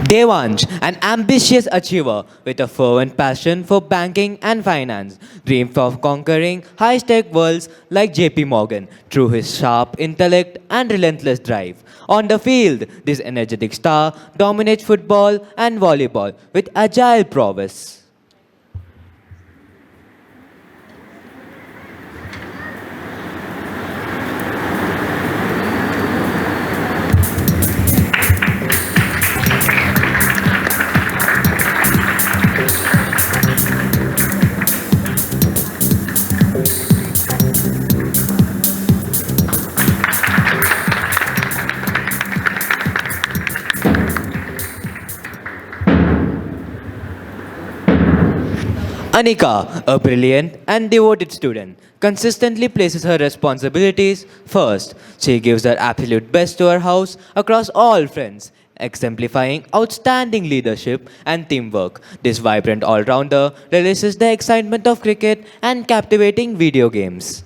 Devansh, an ambitious achiever with a fervent passion for banking and finance, dreams of conquering high-tech worlds like JP Morgan through his sharp intellect and relentless drive. On the field, this energetic star dominates football and volleyball with agile prowess. Anika, a brilliant and devoted student, consistently places her responsibilities first. She gives her absolute best to her house across all fronts, exemplifying outstanding leadership and teamwork. This vibrant all rounder releases the excitement of cricket and captivating video games.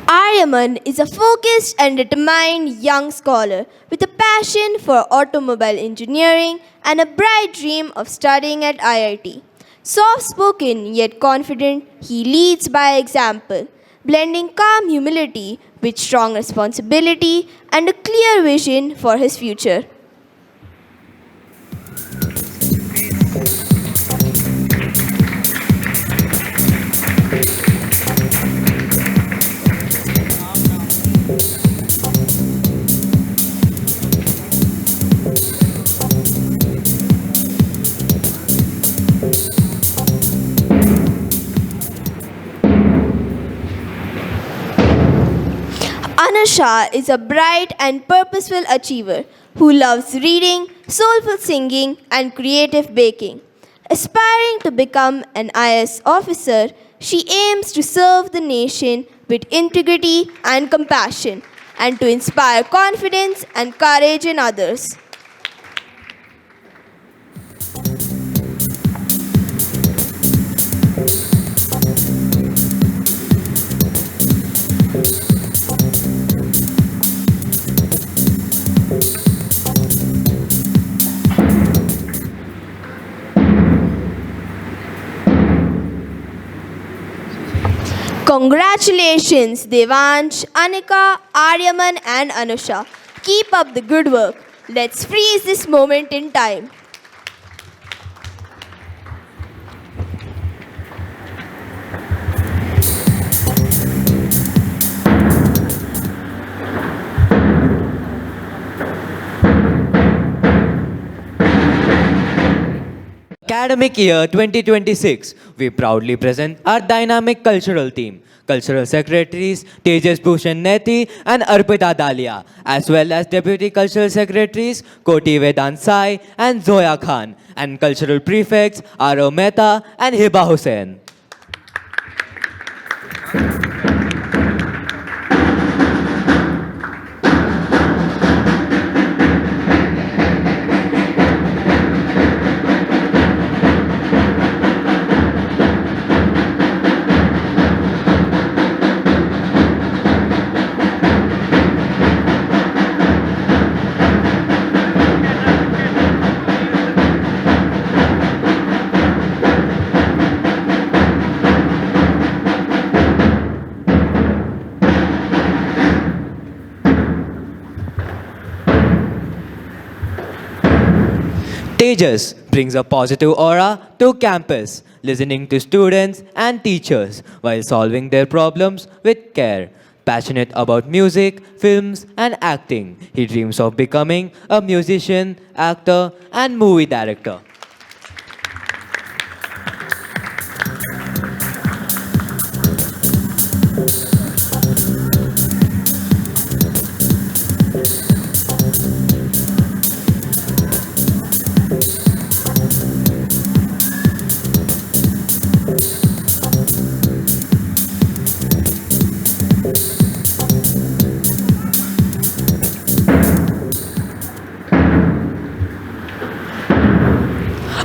Aryaman is a focused and determined young scholar with a passion for automobile engineering and a bright dream of studying at IIT. Soft spoken yet confident, he leads by example, blending calm humility with strong responsibility and a clear vision for his future. Anusha is a bright and purposeful achiever who loves reading, soulful singing, and creative baking. Aspiring to become an IS officer, she aims to serve the nation with integrity and compassion and to inspire confidence and courage in others. Congratulations, Devansh, Anika, Aryaman, and Anusha. Keep up the good work. Let's freeze this moment in time. Academic year 2026, we proudly present our dynamic cultural team. Cultural Secretaries Tejas Bhushan Neti and Arpita Dalia, as well as Deputy Cultural Secretaries Koti Vedant Sai and Zoya Khan, and Cultural Prefects Aro Mehta and Hiba Hussain. Tejas brings a positive aura to campus, listening to students and teachers while solving their problems with care. Passionate about music, films, and acting, he dreams of becoming a musician, actor, and movie director.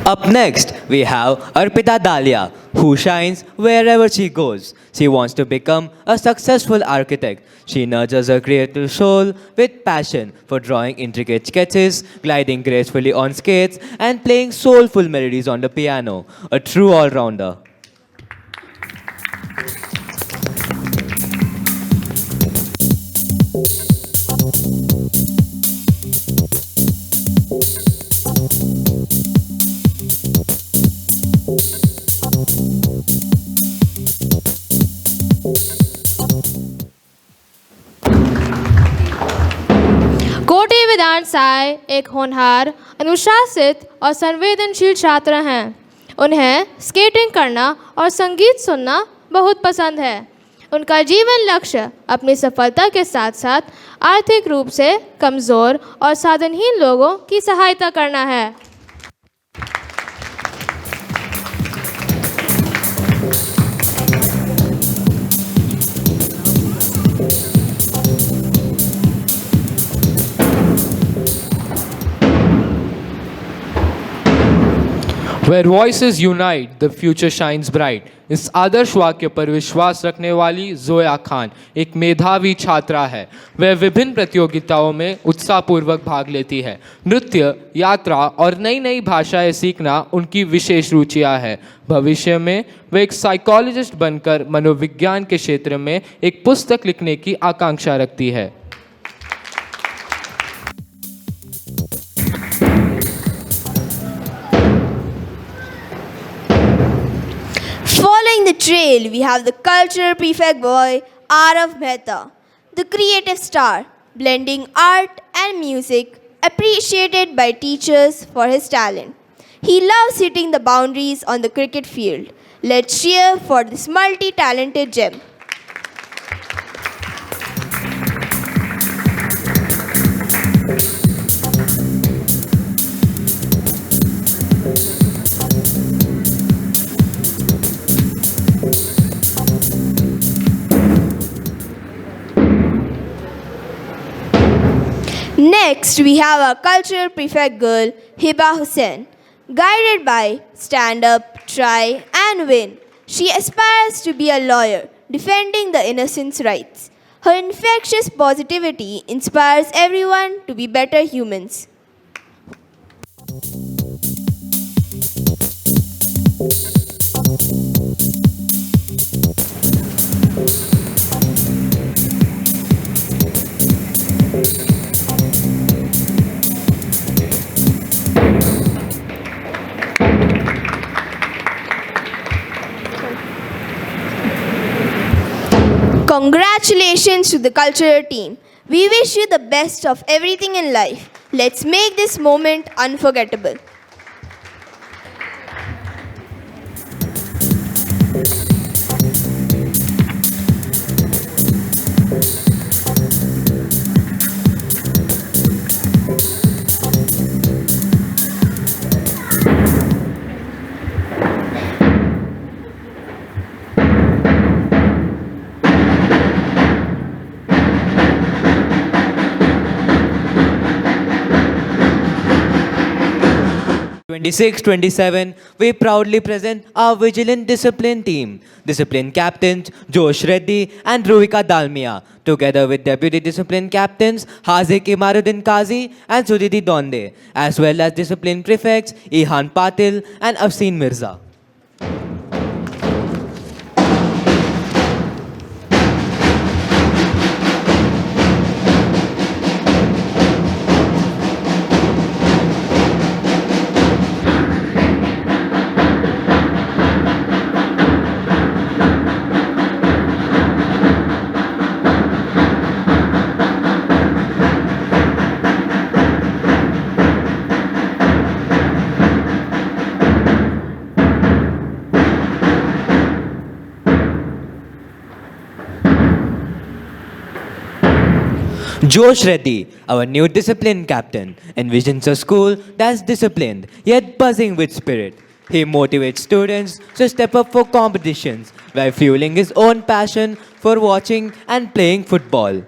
Up next, we have Arpita Dalia, who shines wherever she goes. She wants to become a successful architect. She nurtures her creative soul with passion for drawing intricate sketches, gliding gracefully on skates, and playing soulful melodies on the piano. A true all-rounder. कोटी वेदांत साय एक होनहार, अनुशासित और संवेदनशील छात्र हैं। उन्हें skating करना और संगीत सुनना बहुत पसंद है। उनका जीवन लक्ष्य अपनी सफलता के साथ साथ आर्थिक रूप से कमज़ोर और साधनहीन लोगों की सहायता करना है। Where voices unite, the future shines bright. इस आदर्श वाक्य पर विश्वास रखने वाली जोया खान एक मेधावी छात्रा है। वह विभिन्न प्रतियोगिताओं में उत्साहपूर्वक भाग लेती है। नृत्य, यात्रा और नई नई भाषाएं सीखना उनकी विशेष रुचियां है। भविष्य में वह एक साइकोलॉजिस्ट बनकर मनोविज्ञान के क्षेत्र में एक पुस्तक लिखने की आकांक्षा रखती है। Following the trail, we have the cultural prefect boy, Arav Mehta, the creative star, blending art and music, appreciated by teachers for his talent. He loves hitting the boundaries on the cricket field. Let's cheer for this multi-talented gem. Next, we have our cultural prefect girl, Hiba Hussain. Guided by Stand Up, Try and Win, she aspires to be a lawyer, defending the innocents' rights. Her infectious positivity inspires everyone to be better humans. Congratulations to the cultural team. We wish you the best of everything in life. Let's make this moment unforgettable. '26, '27, we proudly present our vigilant discipline team. Discipline captains Josh Reddy and Ruvika Dalmia, together with deputy discipline captains Hazik Imaruddin Kazi and Sudhiti Donde, as well as discipline prefects Ihan Patil and Afseen Mirza. Josh Reddy, our new discipline captain, envisions a school that's disciplined yet buzzing with spirit. He motivates students to step up for competitions while fueling his own passion for watching and playing football.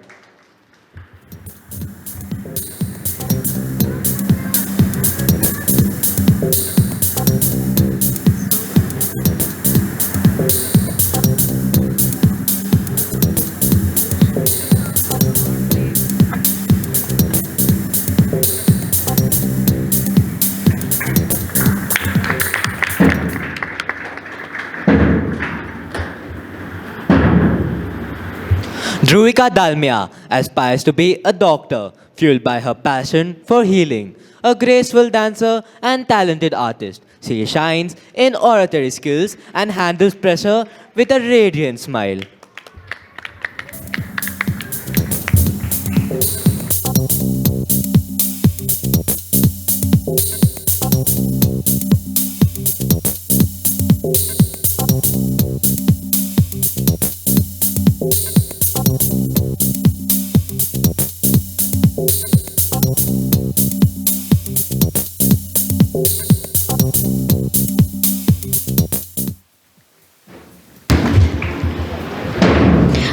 Dhruvika Dalmia aspires to be a doctor, fueled by her passion for healing. A graceful dancer and talented artist, she shines in oratory skills and handles pressure with a radiant smile.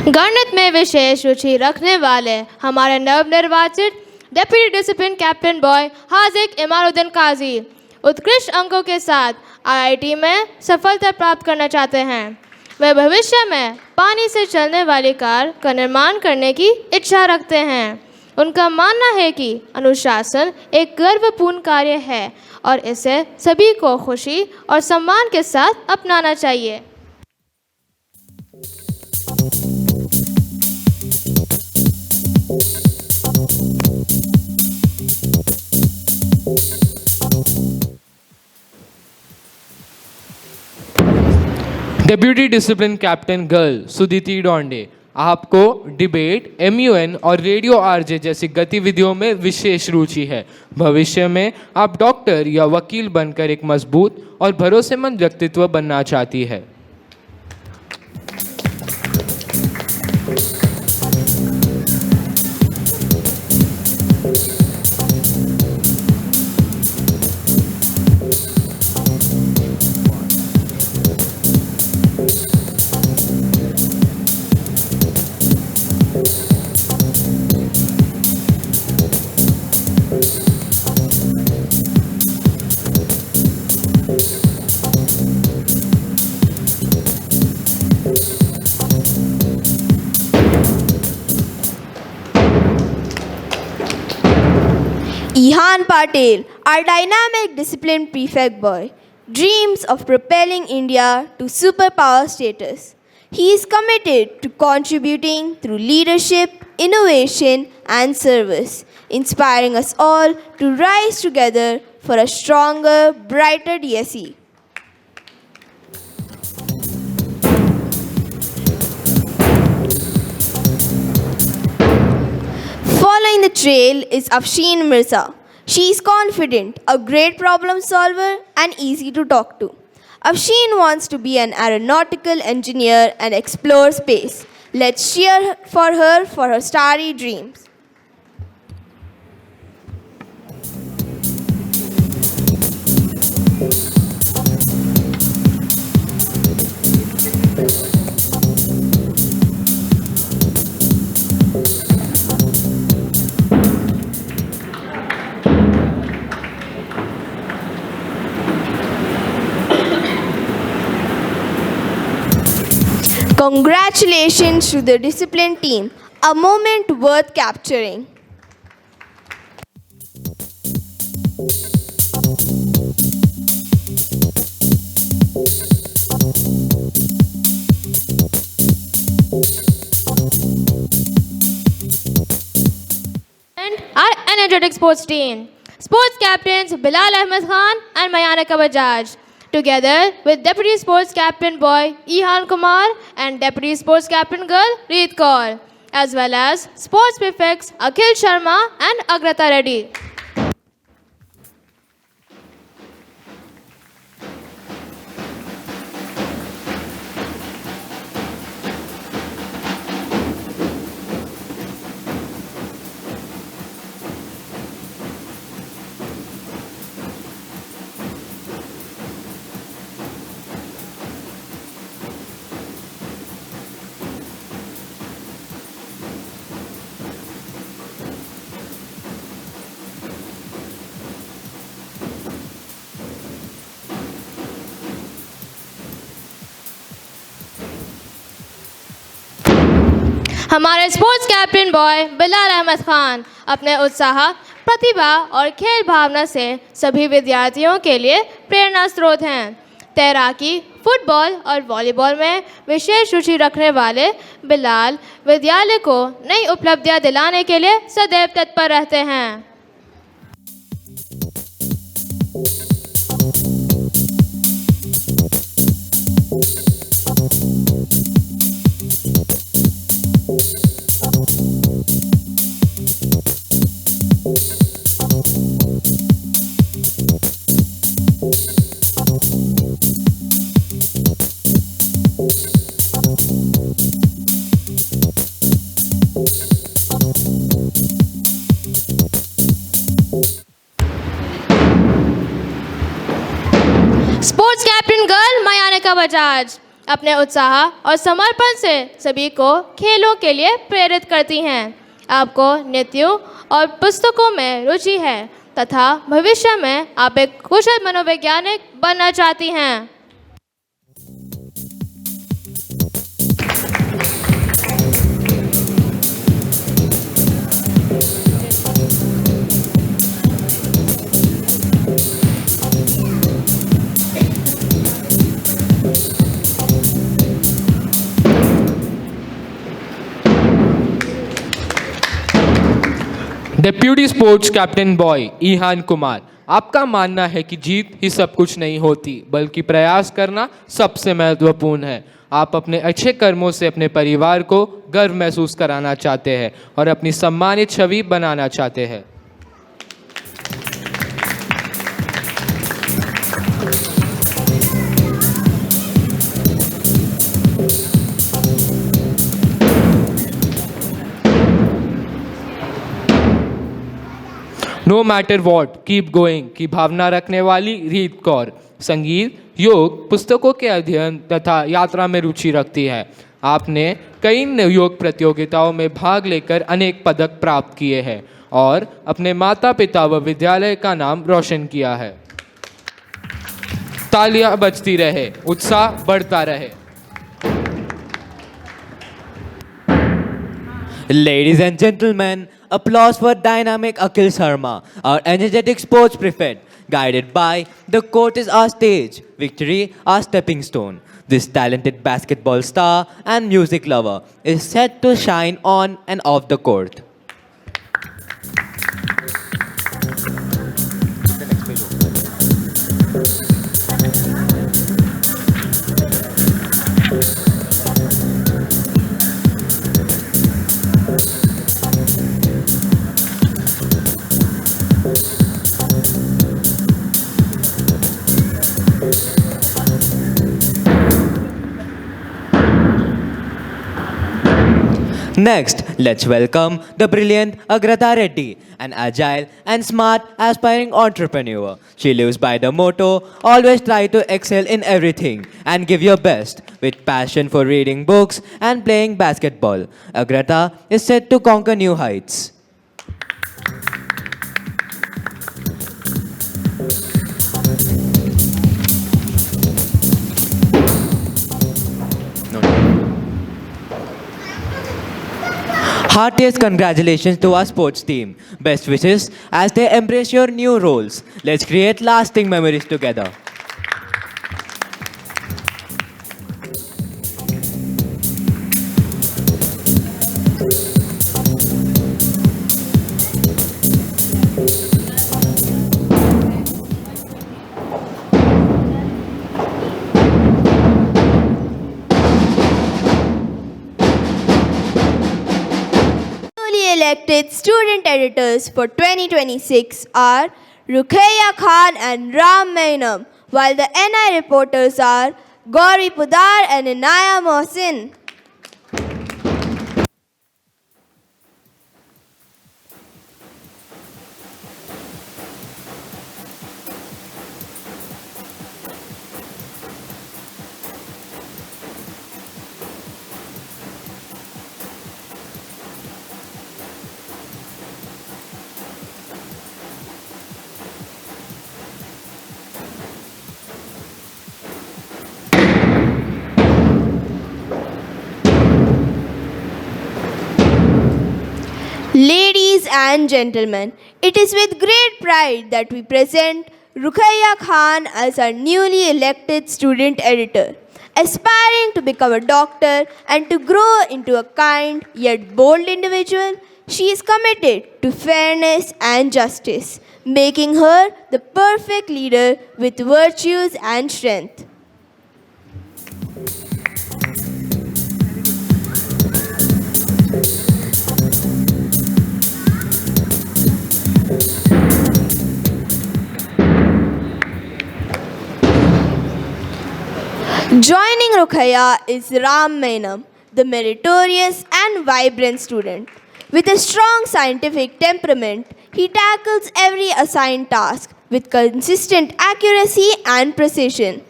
गणित में विशेष रुचि रखने वाले हमारे नवनिर्वाचित deputy discipline captain boy Haziq Imaruddin Kazi उत्कृष्ट अंकों के साथ आईआईटी में सफलता प्राप्त करना चाहते हैं। वे भविष्य में पानी से चलने वाली कार का निर्माण करने की इच्छा रखते हैं। उनका मानना है कि अनुशासन एक गर्वपूर्ण कार्य है और इसे सभी को खुशी और सम्मान के साथ अपनाना चाहिए। Deputy discipline captain girl Suditi Donde आपको डिबेट, MUN और रेडियो आरजे जैसी गतिविधियों में विशेष रुचि है। भविष्य में आप डॉक्टर या वकील बनकर एक मजबूत और भरोसेमंद व्यक्तित्व बनना चाहती है। Ihan Patel, our dynamic discipline prefect boy, dreams of propelling India to superpower status. He is committed to contributing through leadership, innovation, and service, inspiring us all to rise together for a stronger, brighter DSE. Following the trail is Afshin Mirza. She is confident, a great problem solver, and easy to talk to. Afshin wants to be an aeronautical engineer and explore space. Let's cheer for her starry dreams. Congratulations to the discipline team, a moment worth capturing. And our energetic sports team, sports captains Bilal Ahmed Khan and Mayanaka Bajaj, together with Deputy Sports Captain Boy Ihan Kumar and Deputy Sports Captain Girl Reet Kaur, as well as Sports Prefects Akhil Sharma and Agrata Reddy. हमारे sports captain boy Bilal Ahmad Khan अपने उत्साह, प्रतिभा और खेल भावना से सभी विद्यार्थियों के लिए प्रेरणा स्रोत हैं। तैराकी, फुटबॉल और वॉलीबॉल में विशेष रुचि रखने वाले बिलाल विद्यालय को नई उपलब्धियां दिलाने के लिए सदैव तत्पर रहते हैं। स्पोर्ट्स कैप्टन गर्ल मयानिका बजाज अपने उत्साह और समर्पण से सभी को खेलों के लिए प्रेरित करती हैं। आपको नृत्यों और पुस्तकों में रुचि है तथा भविष्य में आप एक कुशल मनोवैज्ञानिक बनना चाहती हैं। Deputy sports captain boy Ehan Kumar, आपका मानना है कि जीत ही सब कुछ नहीं होती बल्कि प्रयास करना सबसे महत्वपूर्ण है। आप अपने अच्छे कर्मों से अपने परिवार को गर्व महसूस कराना चाहते हैं और अपनी सम्मानित छवि बनाना चाहते हैं। No matter what keep going की भावना रखने वाली रीत कौर संगीत, योग, पुस्तकों के अध्ययन तथा यात्रा में रुचि रखती है। आपने कई योग प्रतियोगिताओं में भाग लेकर अनेक पदक प्राप्त किए हैं और अपने माता पिता व विद्यालय का नाम रोशन किया है। तालियां बजती रहे, उत्साह बढ़ता रहे। Ladies and gentlemen, applause for dynamic Akhil Sharma, our energetic sports prefect. Guided by the court is our stage, victory our stepping stone. This talented basketball star and music lover is set to shine on and off the court. Next, let's welcome the brilliant Agrata Reddy, an agile and smart aspiring entrepreneur. She lives by the motto, always try to excel in everything and give your best, with passion for reading books and playing basketball. Agrata is set to conquer new heights. Heartiest congratulations to our sports team. Best wishes as they embrace your new roles. Let's create lasting memories together. Elected student editors for 2026 are Rukhaya Khan and Ram Mainam, while the NI reporters are Gauri Pudar and Inaya Mohsin. Ladies and gentlemen, it is with great pride that we present Ruqayya Khan as our newly elected student editor. Aspiring to become a doctor and to grow into a kind yet bold individual, she is committed to fairness and justice, making her the perfect leader with virtues and strength. Joining Ruqayya is Ram Mainam, the meritorious and vibrant student. With a strong scientific temperament, he tackles every assigned task with consistent accuracy and precision.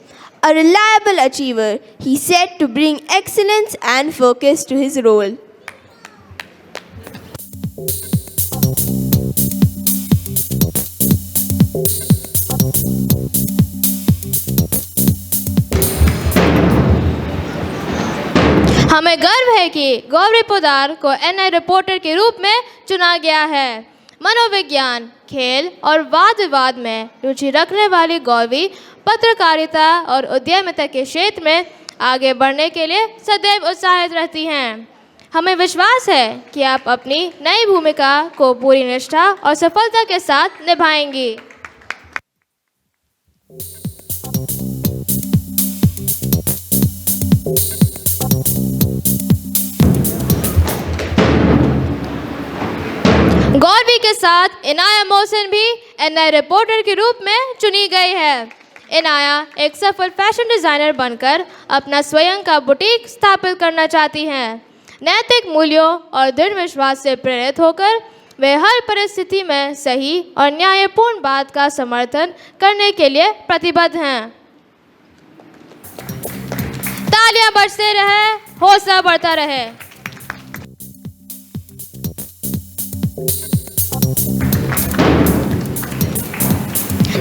A reliable achiever, he set to bring excellence and focus to his role. हमें गर्व है कि गौरी पोदार को NI reporter के रूप में चुना गया है। मनोविज्ञान, खेल और वाद विवाद में रुचि रखने वाली गौरी पत्रकारिता और उद्यमिता के क्षेत्र में आगे बढ़ने के लिए सदैव उत्साहित रहती हैं। हमें विश्वास है कि आप अपनी नई भूमिका को पूरी निष्ठा और सफलता के साथ निभाएंगी। गौरवी के साथ इनाया मोहसिन भी एनआई रिपोर्टर के रूप में चुनी गई है। इनाया एक सफल फैशन डिज़ाइनर बनकर अपना स्वयं का बुटीक स्थापित करना चाहती हैं। नैतिक मूल्यों और दृढ़ विश्वास से प्रेरित होकर वे हर परिस्थिति में सही और न्यायपूर्ण बात का समर्थन करने के लिए प्रतिबद्ध हैं। तालियां बजते रहे, हौसला बढ़ता रहे।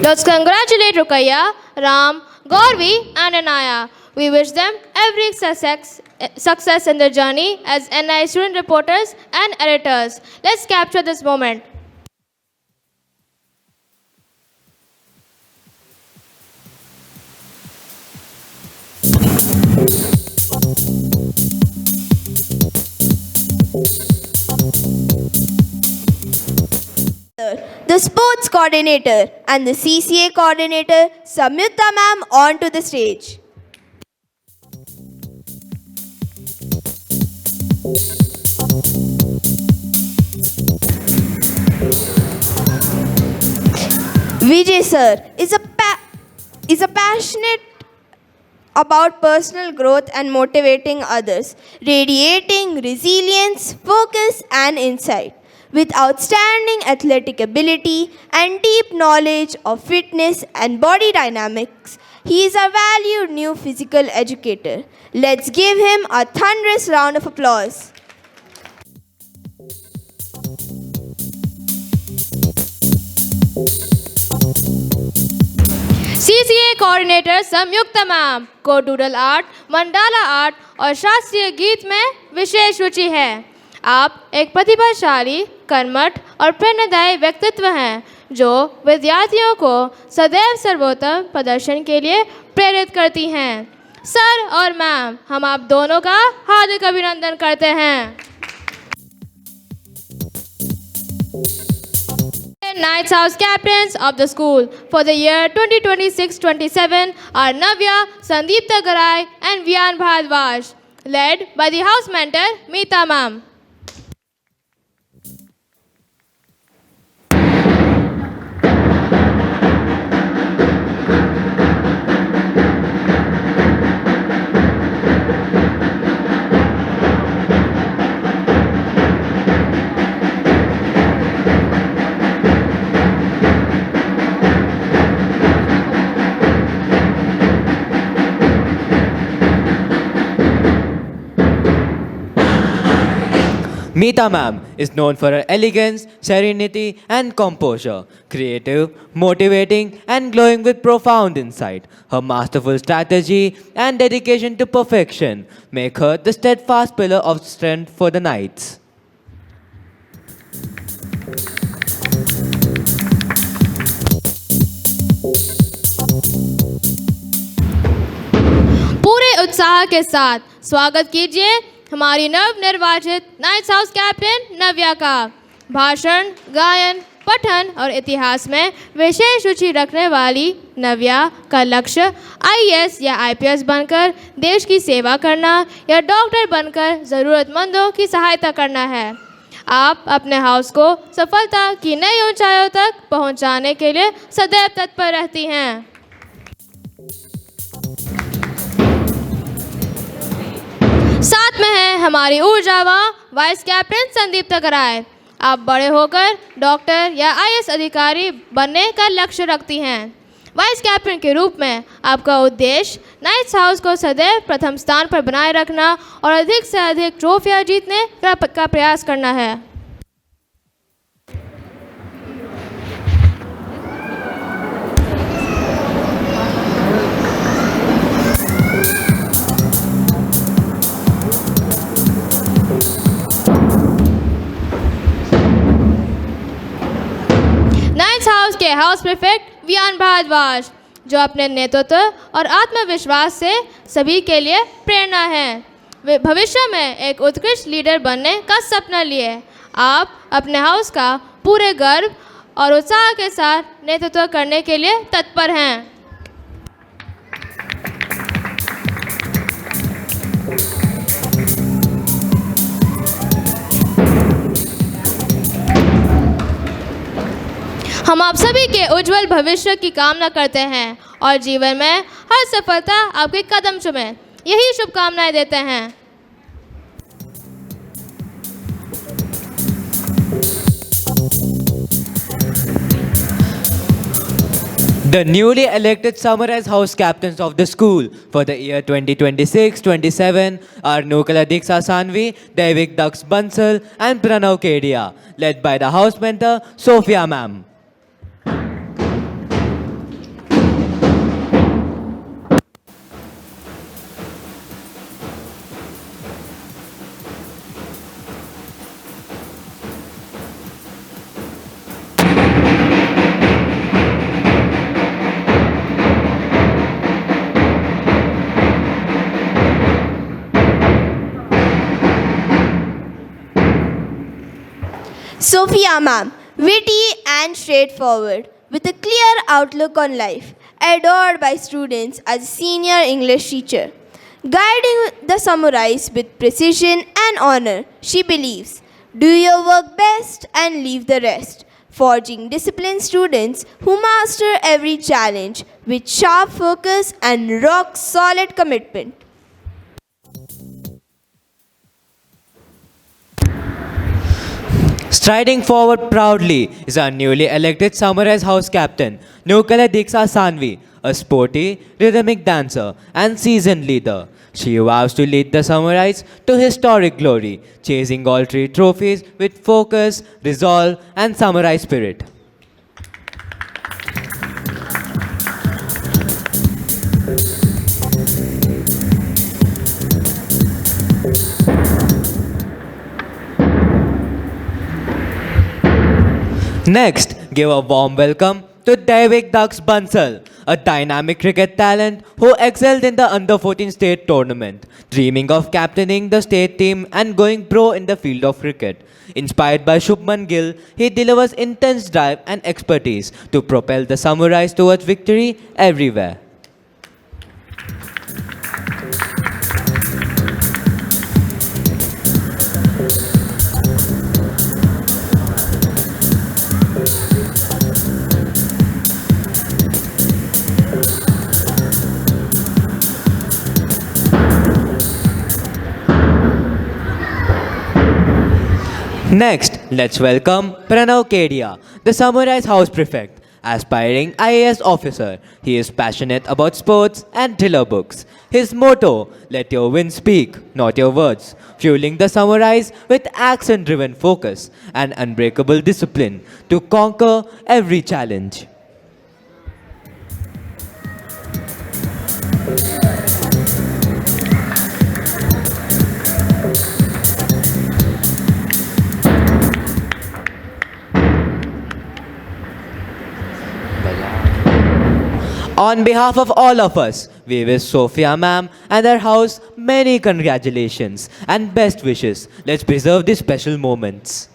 Let's congratulate Ruqayya, Ram, Gauravi and Anaya. We wish them every success in their journey as NI student reporters and editors. Let's capture this moment. The sports coordinator and the CCA coordinator, Samyukta ma'am, onto the stage. Vijay sir is a passionate about personal growth and motivating others, radiating resilience, focus and insight. With outstanding athletic ability and deep knowledge of fitness and body dynamics, he is a valued new physical educator. Let's give him a thunderous round of applause. CCA coordinator Sanyukta ma'am को doodle art, mandala art और शास्त्रीय गीत में विशेष रुचि है। आप एक प्रतिभाशाली, कर्मठ और प्रेरणादायी व्यक्तित्व हैं जो विद्यार्थियों को सदैव सर्वोत्तम प्रदर्शन के लिए प्रेरित करती हैं। सर और मैम, हम आप दोनों का हार्दिक अभिनंदन करते हैं। Knights House captains of the school for the year 2026-27 are Navya, Sandeepta Garai and Vian Bhardwaj, led by the house mentor Meeta ma'am. Meeta ma'am is known for her elegance, serenity and composure, creative, motivating and glowing with profound insight. Her masterful strategy and dedication to perfection make her the steadfast pillar of strength for the Knights. उत्साह के साथ स्वागत कीजिए हमारी नव निर्वाचित nights house captain नव्या का। भाषण, गायन, पठन और इतिहास में विशेष रुचि रखने वाली नव्या का लक्ष्य आईएएस या आईपीएस बनकर देश की सेवा करना या डॉक्टर बनकर ज़रूरतमंदों की सहायता करना है। आप अपने हाउस को सफलता की नई ऊंचाइयों तक पहुंचाने के लिए सदैव तत्पर रहती हैं। साथ में है हमारी ऊर्जावान वाइस कैप्टन संदीप तकराय। आप बड़े होकर डॉक्टर या आईएएस अधिकारी बनने का लक्ष्य रखती हैं। वाइस कैप्टन के रूप में आपका उद्देश्य नाइट्स हाउस को सदैव प्रथम स्थान पर बनाए रखना और अधिक से अधिक ट्रॉफियां जीतने का प्रयास करना है। नाइट्स हाउस के हाउस प्रीफेक्ट वियान भारद्वाज, जो अपने नेतृत्व और आत्मविश्वास से सभी के लिए प्रेरणा हैं। वे भविष्य में एक उत्कृष्ट लीडर बनने का सपना लिए। आप अपने हाउस का पूरे गर्व और उत्साह के साथ नेतृत्व करने के लिए तत्पर हैं। हम आप सभी के उज्जवल भविष्य की कामना करते हैं और जीवन में हर सफलता आपके कदम चूमे, यही शुभकामनाएं देते हैं। The newly elected Summarized House Captains of the school for the year 2026-27 are Nukala Diksha Sanvi, Devik Dux Bansal and Pranav Kedia, led by the House Mentor Sophia Ma'am. Sophia ma'am, witty and straightforward, with a clear outlook on life, adored by students as a senior English teacher. Guiding the samurais with precision and honor, she believes, do your work best and leave the rest. Forging disciplined students who master every challenge with sharp focus and rock-solid commitment. Striding forward proudly is our newly elected Summarized House Captain, Nukala Diksha Sanvi, a sporty, rhythmic dancer and seasoned leader. She vows to lead the Summarized to historic glory, chasing all three trophies with focus, resolve and samurai spirit. Next, give a warm welcome to Devik Dux Bansal, a dynamic cricket talent who excelled in the Under-14 state tournament, dreaming of captaining the state team and going pro in the field of cricket. Inspired by Shubman Gill, he delivers intense drive and expertise to propel the Samurais towards victory everywhere. Next, let's welcome Pranav Kedia, the Summarized House Prefect, aspiring IAS officer. He is passionate about sports and thriller books. His motto, let your win speak, not your words, fueling the Summarized with action-driven focus and unbreakable discipline to conquer every challenge. On behalf of all of us, we wish Sophia ma'am and her house many congratulations and best wishes. Let's preserve these special moments.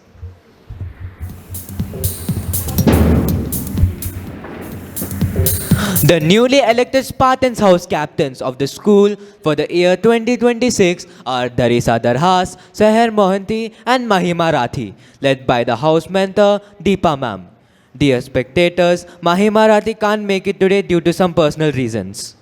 The newly elected Spartans House captains of the school for the year 2026 are Darisa Darhas, Seher Mohanty and Mahima Rathi, led by the house mentor Deepa ma'am. Dear spectators, Mahima Rathi can't make it today due to some personal reasons.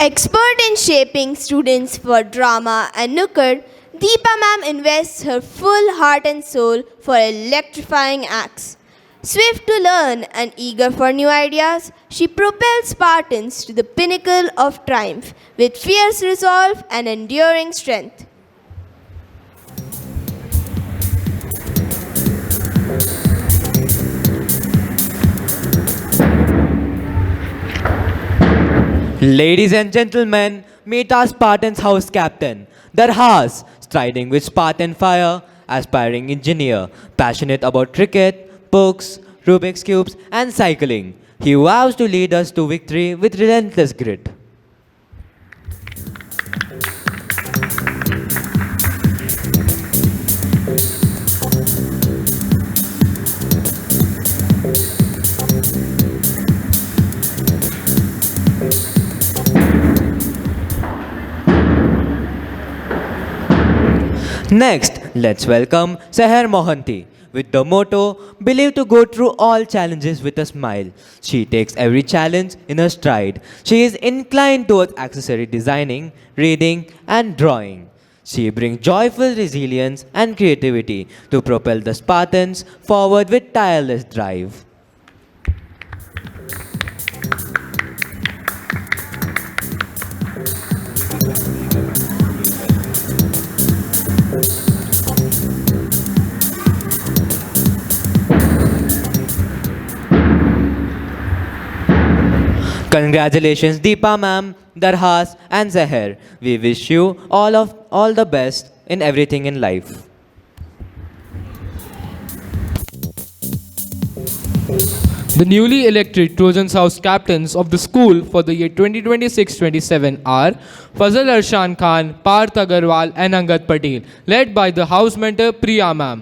Expert in shaping students for drama and Nukkad, Deepa ma'am invests her full heart and soul for electrifying acts. Swift to learn and eager for new ideas, she propels Spartans to the pinnacle of triumph with fierce resolve and enduring strength. Ladies and gentlemen, meet our Spartans house captain, Darhas, striding with Spartan fire, aspiring engineer, passionate about cricket, books, Rubik's Cubes, and cycling. He vows to lead us to victory with relentless grit. Next, let's welcome Seher Mohanty. With the motto, believe to go through all challenges with a smile. She takes every challenge in her stride. She is inclined towards accessory designing, reading, and drawing. She brings joyful resilience and creativity to propel the Spartans forward with tireless drive. Congratulations Deepa ma'am, Darhas and Seher. We wish you all the best in everything in life. The newly elected Trojans House captains of the school for the year 2026-27 are Fazal Arshan Khan, Parth Agarwal and Angad Patel, led by the house mentor Priya ma'am.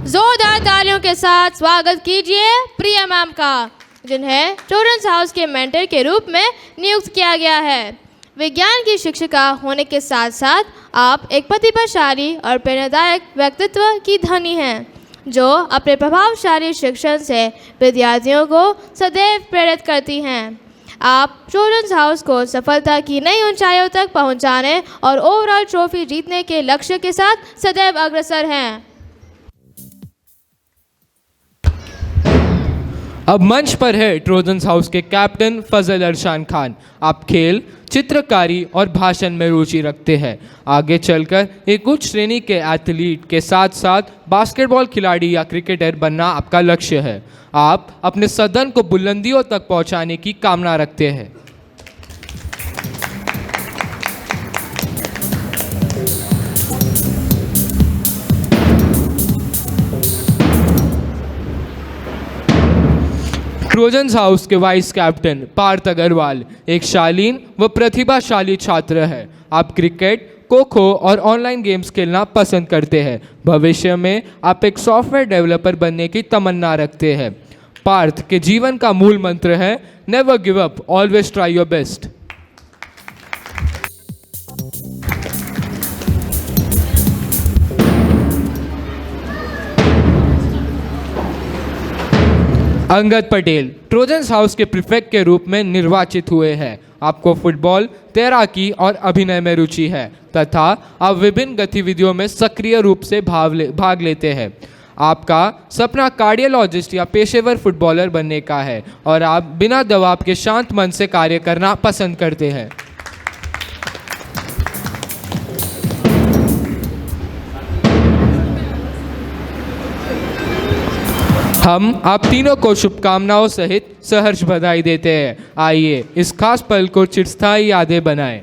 जोरदार तालियों के साथ स्वागत कीजिए प्रिया ma'am का, जिन्हें students house के mentor के रूप में नियुक्त किया गया है। विज्ञान की शिक्षिका होने के साथ साथ आप एक प्रतिभाशाली और प्रेरणादायक व्यक्तित्व की धनी हैं, जो अपने प्रभावशाली शिक्षण से विद्यार्थियों को सदैव प्रेरित करती हैं। आप स्टूडेंट्स हाउस को सफलता की नई ऊंचाइयों तक पहुंचाने और ओवरऑल ट्रॉफी जीतने के लक्ष्य के साथ सदैव अग्रसर हैं। अब मंच पर है ट्रोजन्स हाउस के कैप्टन फजल अरशान खान। आप खेल, चित्रकारी और भाषण में रुचि रखते हैं। आगे चलकर एक उच्च श्रेणी के एथलीट के साथ साथ बास्केटबॉल खिलाड़ी या क्रिकेटर बनना आपका लक्ष्य है। आप अपने सदन को बुलंदियों तक पहुंचाने की कामना रखते हैं। ट्रोजन्स हाउस के वाइस कैप्टन पार्थ अग्रवाल एक शालीन व प्रतिभाशाली छात्र है। आप क्रिकेट, खो-खो और ऑनलाइन गेम्स खेलना पसंद करते हैं। भविष्य में आप एक सॉफ्टवेयर डेवलपर बनने की तमन्ना रखते हैं। पार्थ के जीवन का मूल मंत्र है never give up, always try your best. Angad Patel trojans house के प्रीफेक्ट के रूप में निर्वाचित हुए हैं। आपको फुटबॉल, तैराकी और अभिनय में रुचि है तथा आप विभिन्न गतिविधियों में सक्रिय रूप से भाग लेते हैं। आपका सपना कार्डियोलॉजिस्ट या पेशेवर फुटबॉलर बनने का है और आप बिना दबाव के शांत मन से कार्य करना पसंद करते हैं। हम आप तीनों को शुभकामनाओं सहित सहर्ष बधाई देते हैं। आइए इस खास पल को चिरस्थायी यादें बनाएं।